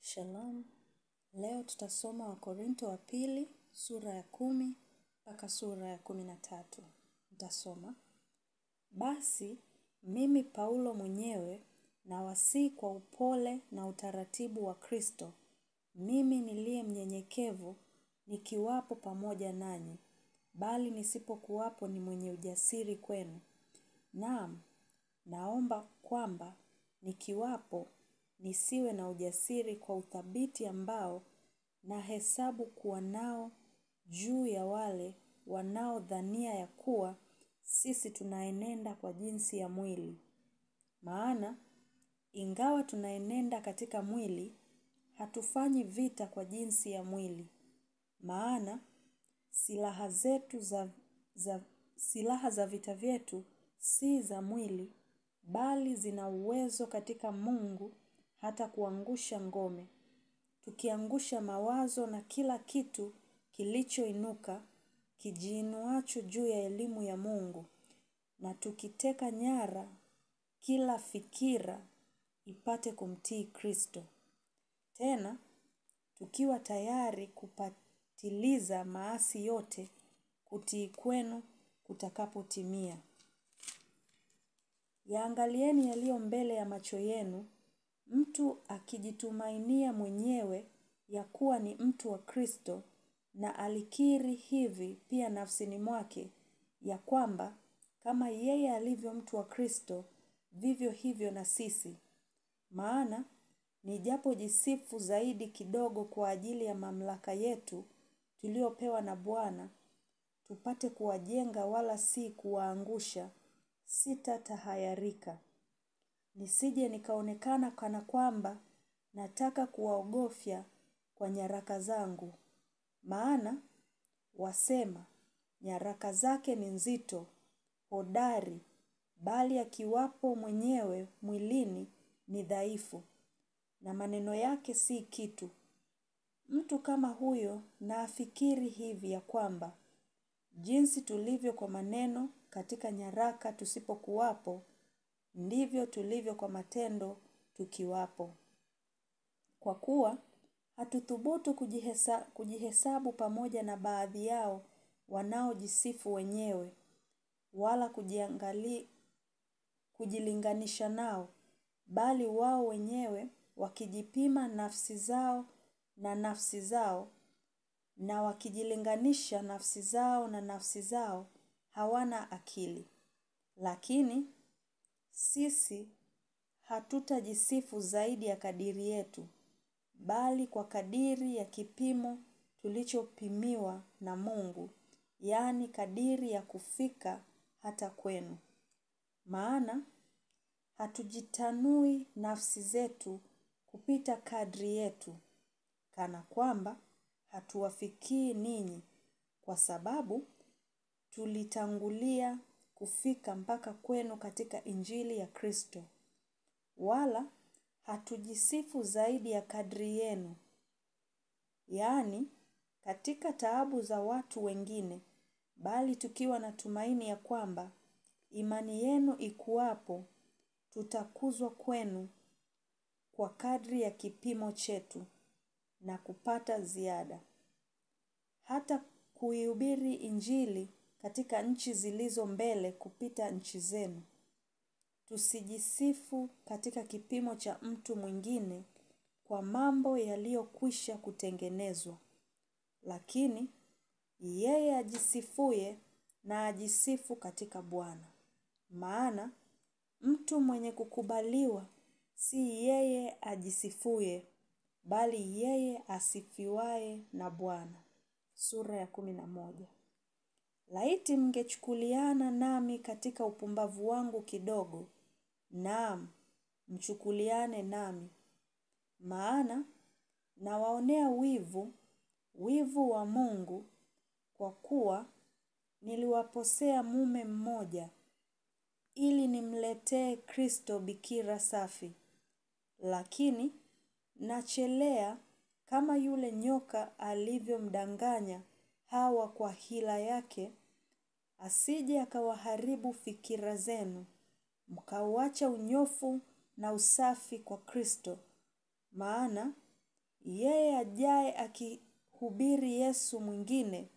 Shalom. Leo tutasoma Wakorintho wa pili, sura ya 10 mpaka sura ya 13. Nitasoma. Basi, mimi Paulo mwenyewe nawasihi kwa upole na utaratibu wa Kristo. Mimi niliye mnyenyekevu nikiwapo pamoja nanyi, bali nisipokuwapo ni mwenye ujasiri kwenu. Naam, naomba kwamba nikiwapo nisiwe na ujasiri kwa uthabiti ambao nahesabu kuwa nao juu ya wale wanaodhania ya kuwa sisi tunaenenda kwa jinsi ya mwili. Maana, ingawa tunaenenda katika mwili, hatufanyi vita kwa jinsi ya mwili. Maana, silaha za vita vyetu si za mwili, bali zina uwezo katika Mungu hata kuangusha ngome. Tukiangusha mawazo na kila kitu kilichoinuka kijiinuacho juu ya elimu ya Mungu, na tukiteka nyara kila fikira ipate kumtii Kristo. Tena, tukiwa tayari kupatiliza maasi yote, kutii kwenu kutakapotimia. Yaangalieni yaliyo mbele ya macho yenu, mtu akijitumainia mwenyewe ya kuwa ni mtu wa Kristo, na alikiri hivi pia nafsini mwake ya kwamba kama yeye alivyo mtu wa Kristo, vivyo hivyo na sisi. Maana, nijapojisifu zaidi kidogo kwa ajili ya mamlaka yetu tuliopewa na Bwana, tupate kuwajenga wala si kuwaangusha, sitatahayarika. Nisije nikaonekana kana kwamba nataka kuwaogofya kwa nyaraka zangu. Maana, wasema, nyaraka zake ni nzito, hodari, bali akiwapo mwenyewe mwilini ni dhaifu, na maneno yake si kitu. Mtu kama huyo na afikiri hivi ya kwamba, jinsi tulivyo kwa maneno katika nyaraka tusipokuwapo, ndivyo tulivyo kwa matendo tukiwapo. Kwa kuwa, hatuthubutu kujihesabu pamoja na baadhi yao wanaojisifu wenyewe, wala kujilinganisha nao, bali wao wenyewe wakijipima nafsi zao na nafsi zao, na wakijilinganisha nafsi zao na nafsi zao, hawana akili. Lakini, sisi hatutajisifu zaidi ya kadiri yetu, bali kwa kadiri ya kipimo tulichopimiwa na Mungu, yaani kadiri ya kufika hata kwenu. Maana, hatujitanui nafsi zetu kupita kadri yetu, kana kwamba hatuwafikii ninyi, kwa sababu tulitangulia kufika mpaka kwenu katika Injili ya Kristo. Wala hatujisifu zaidi ya kadri yenu, yaani katika taabu za watu wengine, bali tukiwa na tumaini ya kwamba imani yenu ikuwapo, tutakuzwa kwenu kwa kadri ya kipimo chetu na kupata ziada. Hata kuihubiri Injili katika nchi zilizo mbele kupita nchi zenu. Tusijisifu katika kipimo cha mtu mwingine kwa mambo yaliyokwisha kutengenezwa. Lakini, yeye ajisifuye na ajisifu katika Bwana. Maana, mtu mwenye kukubaliwa si yeye ajisifuye, bali yeye asifiwaye na Bwana. Sura ya 11. Laiti mngechukuliana nami katika upumbavu wangu kidogo, naam, mchukuliane nami. Maana, nawaonea wivu wa Mungu, kwa kuwa niliwaposea mume mmoja, ili nimletee Kristo bikira safi. Lakini, nachelea kama yule nyoka alivyomdanganya Hawa kwa hila yake, asije akawaharibu fikira zenu, mkauacha unyofu na usafi kwa Kristo. Maana, yeye ajaye akihubiri Yesu mwingine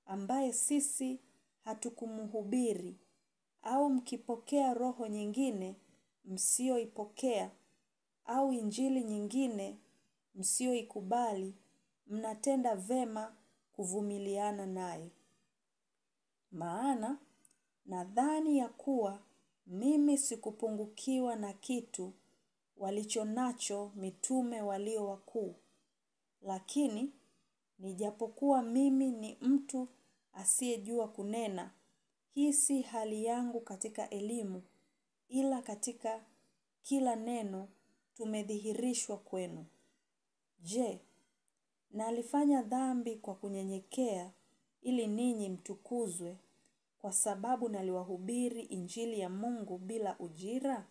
ambaye sisi hatukumhubiri, au mkipokea roho nyingine msioipokea, au injili nyingine msioikubali, mnatenda vema kuvumiliana naye. Maana nadhani ya kuwa mimi sikupungukiwa na kitu walichonacho mitume walio wakuu. Lakini nijapokuwa mimi ni mtu asiyejua kunena, hii si hali yangu katika elimu, ila katika kila neno tumedhihirishwa kwenu. Je, nalifanya dhambi kwa kunyenyekea ili ninyi mtukuzwe, kwa sababu naliwahubiri injili ya Mungu bila ujira?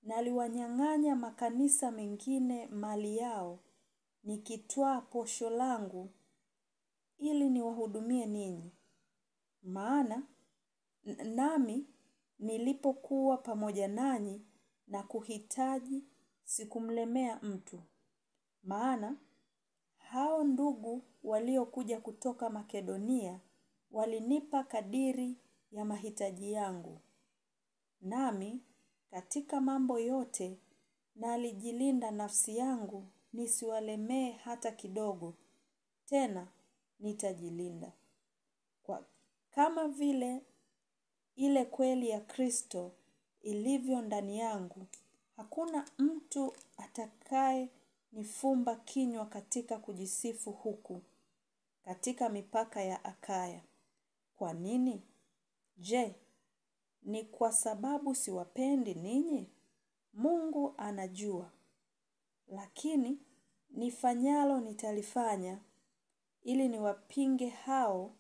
Naliwanyang'anya makanisa mengine mali yao, nikitwaa posho langu ili niwahudumie ninyi. Maana nami nilipokuwa pamoja nanyi na kuhitaji sikumlemea mtu. Maana hao ndugu waliokuja kutoka Makedonia walinipa kadiri ya mahitaji yangu. Nami katika mambo yote nalijilinda nafsi yangu nisiwalemee hata kidogo. Tena nitajilinda. Kama vile ile kweli ya Kristo ilivyo ndani yangu, hakuna mtu atakaye nifumba kinywa katika kujisifu huku, katika mipaka ya Akaya. Kwa nini? Je, ni kwa sababu siwapendi ninyi? Mungu anajua. Lakini nifanyalo nitalifanya, ili niwapinge hao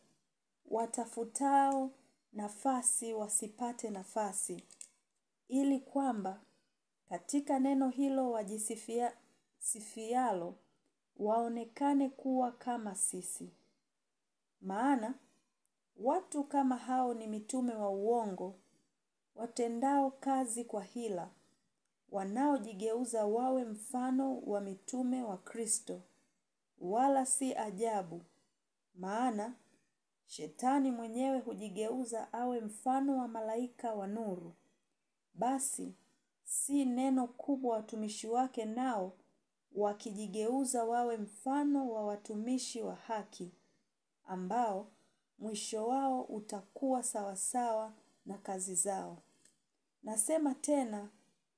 watafutao nafasi wasipate nafasi, ili kwamba katika neno hilo wajisifialo waonekane kuwa kama sisi. Maana watu kama hao ni mitume wa uongo, watendao kazi kwa hila, wanaojigeuza wawe mfano wa mitume wa Kristo. Wala si ajabu, maana Shetani mwenyewe hujigeuza awe mfano wa malaika wa nuru. Basi si neno kubwa watumishi wake nao wakijigeuza wawe mfano wa watumishi wa haki, ambao mwisho wao utakuwa sawasawa na kazi zao. Nasema tena,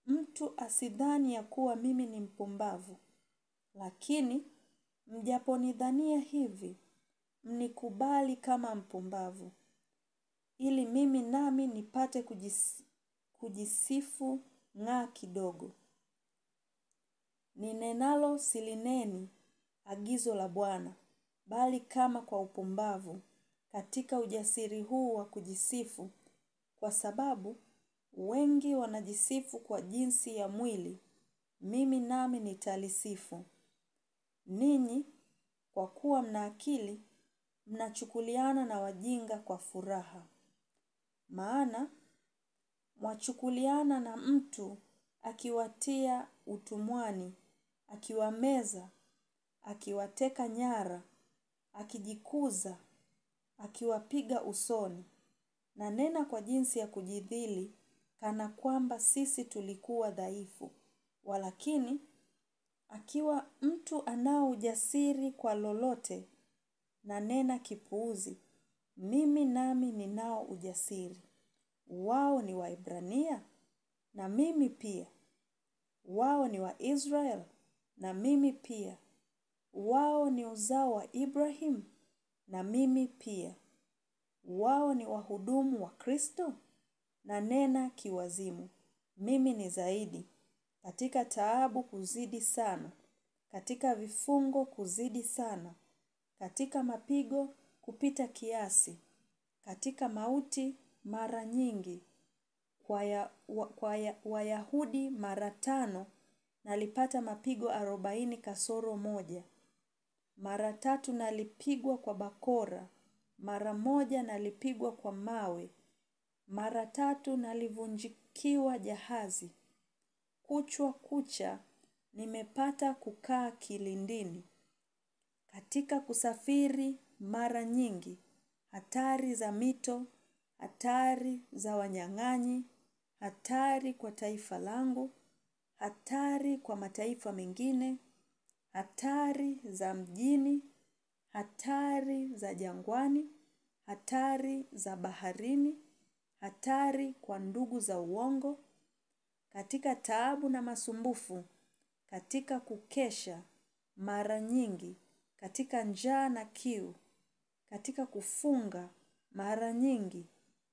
mtu asidhani ya kuwa mimi ni mpumbavu. Lakini mjaponidhania hivi, mnikubali kama mpumbavu, ili mimi nami nipate kujisifu kidogo. Ninenalo silineni agizo la Bwana, bali kama kwa upumbavu, katika ujasiri huu wa kujisifu, kwa sababu wengi wanajisifu kwa jinsi ya mwili, mimi nami nitalisifu. Ninyi, kwa kuwa mna akili, mnachukuliana na wajinga kwa furaha. Maana mwachukuliana na mtu akiwatia utumwani, akiwameza, akiwateka nyara, akijikuza, akiwapiga usoni. Na nena kwa jinsi ya kujidhili, kana kwamba sisi tulikuwa dhaifu. Walakini, akiwa mtu anao ujasiri kwa lolote, na nena kipuuzi, mimi nami ninao ujasiri. Wao ni Waebrania, na mimi pia. Wao ni wa Israel, na mimi pia. Wao ni uzao wa Ibrahim, na mimi pia. Wao ni wahudumu wa Kristo, na nena kiwazimu. Mimi ni zaidi. Katika taabu kuzidi sana, katika vifungo kuzidi sana, katika mapigo kupita kiasi, katika mauti mara nyingi, kwa Wayahudi mara 5 nalipata mapigo 40 kasoro 1. Mara 3 nalipigwa kwa bakora, mara 1 nalipigwa kwa mawe, mara 3 nalivunjikiwa jahazi. Kuchwa kucha nimepata kukaa kilindini. Katika kusafiri mara nyingi, hatari za mito, hatari za wanyang'anyi, hatari kwa taifa langu, hatari kwa mataifa mengine, hatari za mjini, hatari za jangwani, hatari za baharini, hatari kwa ndugu za uongo, katika taabu na masumbufu, katika kukesha mara nyingi, katika njaa na kiu, katika kufunga mara nyingi,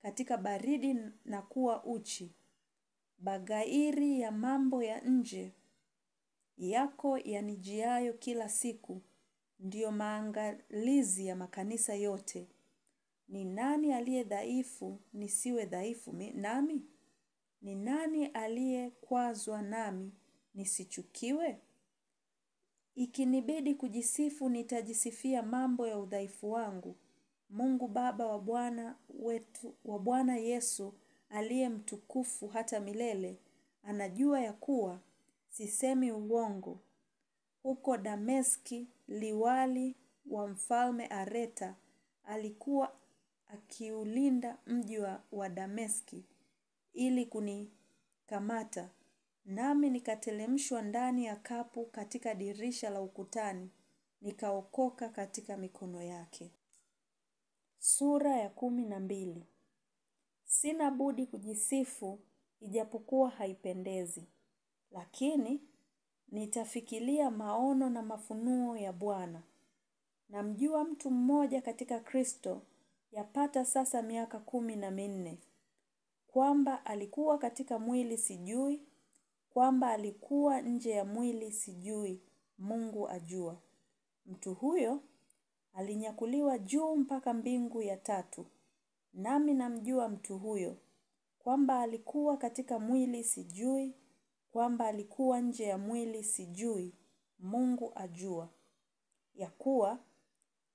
katika baridi na kuwa uchi. Bagairi ya mambo ya nje yako yanijiayo kila siku, ndiyo maangalizi ya makanisa yote. Ni nani aliye dhaifu nisiwe dhaifu nami? Ni nani aliye kwazwa nami nisichukiwe? Ikinibidi kujisifu nitajisifia mambo ya udhaifu wangu. Mungu Baba wa Bwana Yesu aliye mtukufu hata milele, anajua ya kuwa sisemi uongo. Huko Dameski, liwali wa mfalme Areta alikuwa akiulinda mji wa Dameski ili kunikamata. Nami nikatelemshwa ndani ya kapu katika dirisha la ukutani, nikaokoka katika mikono yake. Sura ya 12. Sina budi kujisifu ijapokuwa haipendezi, lakini nitafikiria maono na mafunuo ya Bwana. Namjua mtu mmoja katika Kristo, yapata sasa miaka 14, kwamba alikuwa katika mwili sijui, kwamba alikuwa nje ya mwili sijui, Mungu ajua. Mtu huyo alinyakuliwa juu mpaka mbingu ya 3. Nami namjua mtu huyo, kwamba alikuwa katika mwili sijui, kwamba alikuwa nje ya mwili sijui, Mungu ajua. Ya kuwa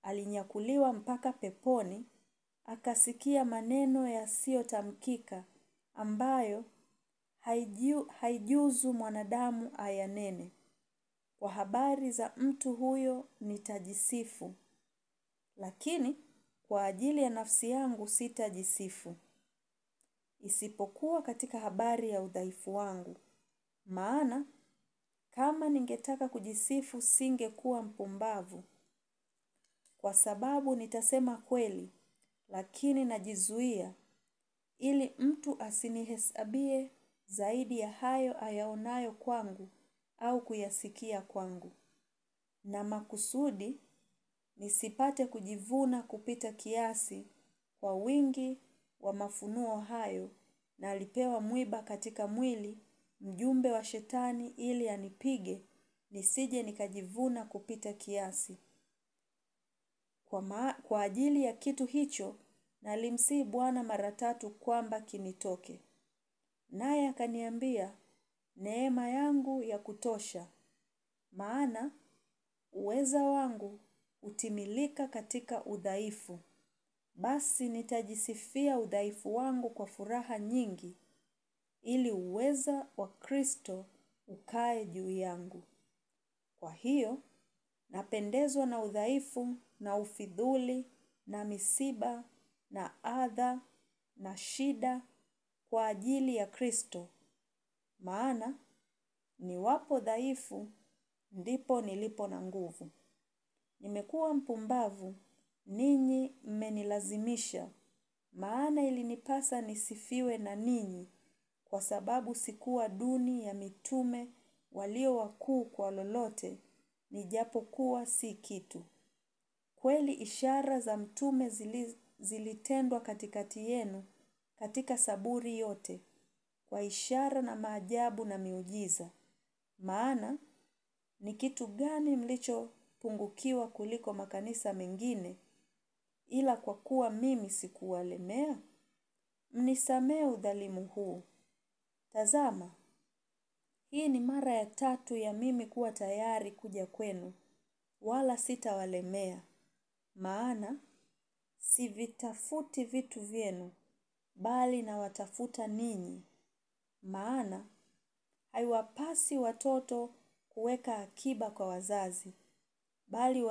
alinyakuliwa mpaka peponi, akasikia maneno yasiyotamkika ambayo haijuzu mwanadamu ayanene. Kwa habari za mtu huyo nitajisifu, lakini kwa ajili ya nafsi yangu sitajisifu, isipokuwa katika habari ya udhaifu wangu. Maana kama ningetaka kujisifu singekuwa mpumbavu, kwa sababu nitasema kweli, lakini najizuia, ili mtu asinihesabie zaidi ya hayo ayaonayo kwangu au kuyasikia kwangu. Na makusudi nisipate kujivuna kupita kiasi kwa wingi wa mafunuo hayo, na alipewa mwiba katika mwili, mjumbe wa shetani, ili anipige nisije nikajivuna kupita kiasi. Kwa ajili ya kitu hicho nalimsihi Bwana mara 3 kwamba kinitoke. Naye akaniambia, neema yangu ya kutosha, maana uweza wangu hutimilika katika udhaifu. Basi nitajisifia udhaifu wangu kwa furaha nyingi, ili uweza wa Kristo ukae juu yangu. Kwa hiyo, napendezwa na udhaifu na ufidhuli na misiba na adha na shida kwa ajili ya Kristo. Maana niwapo dhaifu ndipo nilipo na nguvu. Nimekuwa mpumbavu, ninyi mmenilazimisha, maana ilinipasa nisifiwe na ninyi, kwa sababu sikuwa duni ya mitume walio wakuu kwa lolote, nijapokuwa si kitu. Kweli ishara za mtume zilitendwa katikati yenu katika saburi yote, kwa ishara na maajabu na miujiza. Maana ni kitu gani mlichopungukiwa kuliko makanisa mengine, ila kwa kuwa mimi sikuwalemea? Mnisamee udhalimu huu. Tazama, hii ni mara ya 3 ya mimi kuwa tayari kuja kwenu, wala sitawalemea. Maana sivitafuti vitu vyenu, bali nawatafuta ninyi. Maana haiwapasi watoto kuweka akiba kwa wazazi, bali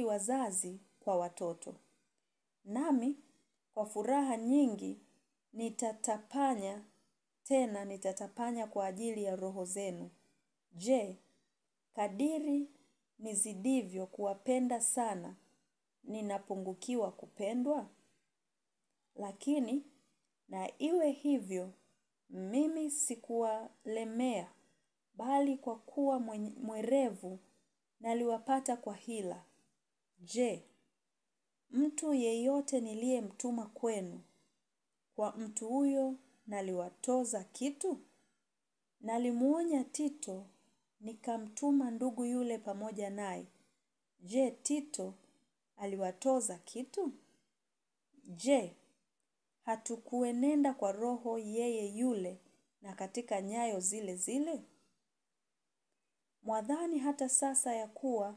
wazazi kwa watoto. Nami, kwa furaha nyingi, nitatapanya kwa ajili ya roho zenu. Je, kadiri nizidivyo kuwapenda sana, ninapungukiwa kupendwa? Lakini, na iwe hivyo, mimi sikuwalemea, bali kwa kuwa mwerevu naliwapata kwa hila. Je, mtu yeyote niliyemtuma kwenu, kwa mtu huyo naliwatoza kitu? Nalimuonya Tito, nikamtuma ndugu yule pamoja naye. Je, Tito aliwatoza kitu? Je, hatukuenenda kwa roho yeye yule na katika nyayo zile zile? Mwadhani hata sasa ya kuwa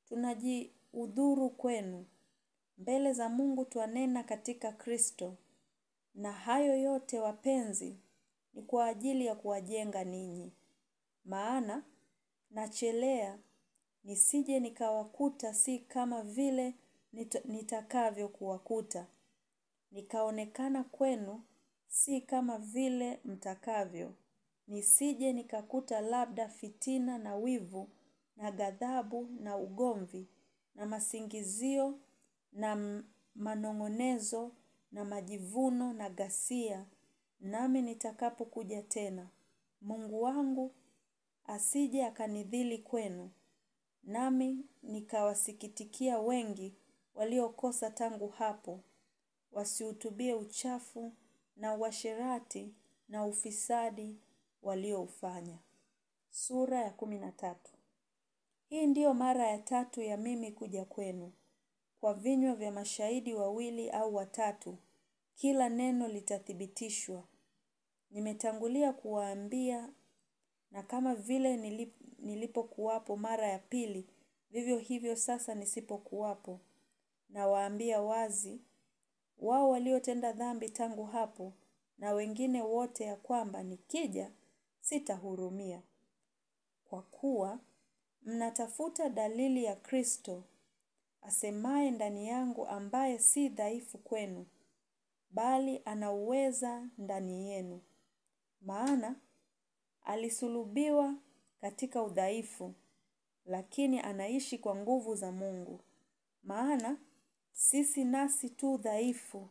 tunajiudhuru kwenu. Mbele za Mungu twanena katika Kristo. Na hayo yote wapenzi ni kwa ajili ya kuwajenga ninyi. Maana nachelea nisije nikawakuta si kama vile nitakavyo kuwakuta. Nikaonekana kwenu si kama vile mtakavyo. Nisije nikakuta labda fitina na wivu na ghadhabu na ugomvi na masingizio na manong'onezo na majivuno na ghasia, nami nitakapokuja tena. Mungu wangu asije akanidhili kwenu, nami nikawasikitikia wengi waliokosa tangu hapo, wasihutubie uchafu na uasherati na ufisadi walioufanya. Sura ya 13. Hii ndiyo mara ya 3 ya mimi kuja kwenu. Kwa vinywa vya mashahidi 2 au 3, kila neno litathibitishwa. Nimetangulia kuwaambia, na kama vile nilipokuwapo mara ya 2, vivyo hivyo sasa nisipokuwapo. Nawaambia wazi, wao waliotenda dhambi tangu hapo, na wengine wote, ya kwamba nikija sitahurumia. Kwa kuwa mnatafuta dalili ya Kristo, asemaye ndani yangu, ambaye si dhaifu kwenu, bali anauweza ndani yenu. Maana alisulubiwa katika udhaifu, lakini anaishi kwa nguvu za Mungu. Maana sisi nasi tu dhaifu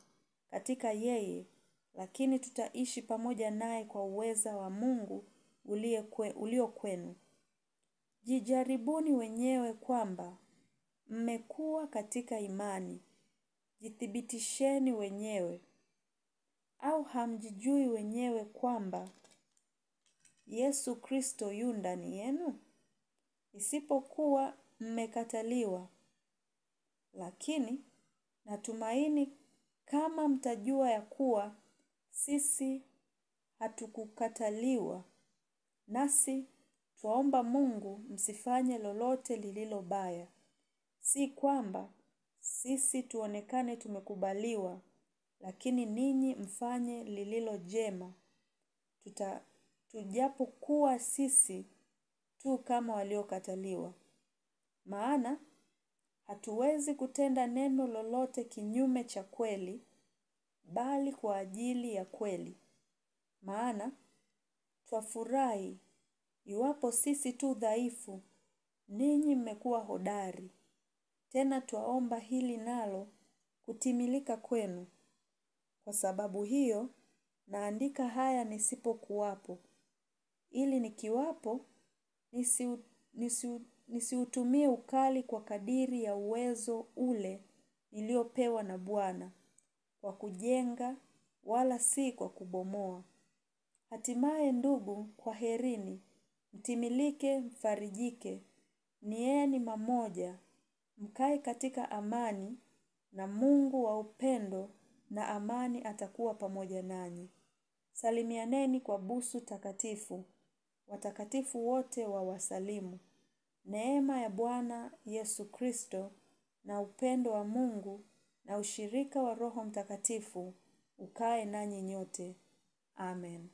katika yeye, lakini tutaishi pamoja naye kwa uweza wa Mungu ulio kwenu. Jijaribuni wenyewe kwamba mmekuwa katika imani. Jithibitisheni wenyewe. Au hamjijui wenyewe kwamba Yesu Kristo yu ndani yenu? Isipokuwa mmekataliwa. Lakini natumaini kama mtajua ya kuwa sisi hatukukataliwa, nasi twaomba Mungu msifanye lolote lililo baya. Si kwamba sisi tuonekane tumekubaliwa, lakini ninyi mfanye lililo jema. Tujapokuwa sisi tu kama waliokataliwa. Maana hatuwezi kutenda neno lolote kinyume cha kweli, bali kwa ajili ya kweli. Maana twafurahi iwapo sisi tu dhaifu, ninyi mmekuwa hodari. Tena twaomba hili nalo kutimilika kwenu. Kwa sababu hiyo, naandika haya nisipokuwapo, ili nikiwapo nisiutumie ukali kwa kadiri ya uwezo ule niliopewa na Bwana, kwa kujenga wala si kwa kubomoa. Hatimaye ndugu, kwaherini, mtimilike, mfarijike, nieni mamoja, mkae katika amani, na Mungu wa upendo na amani atakuwa pamoja nanyi. Salimianeni kwa busu takatifu. Watakatifu wote wawasalimu. Neema ya Bwana Yesu Kristo na upendo wa Mungu na ushirika wa Roho Mtakatifu ukae nanyi nyote. Amen.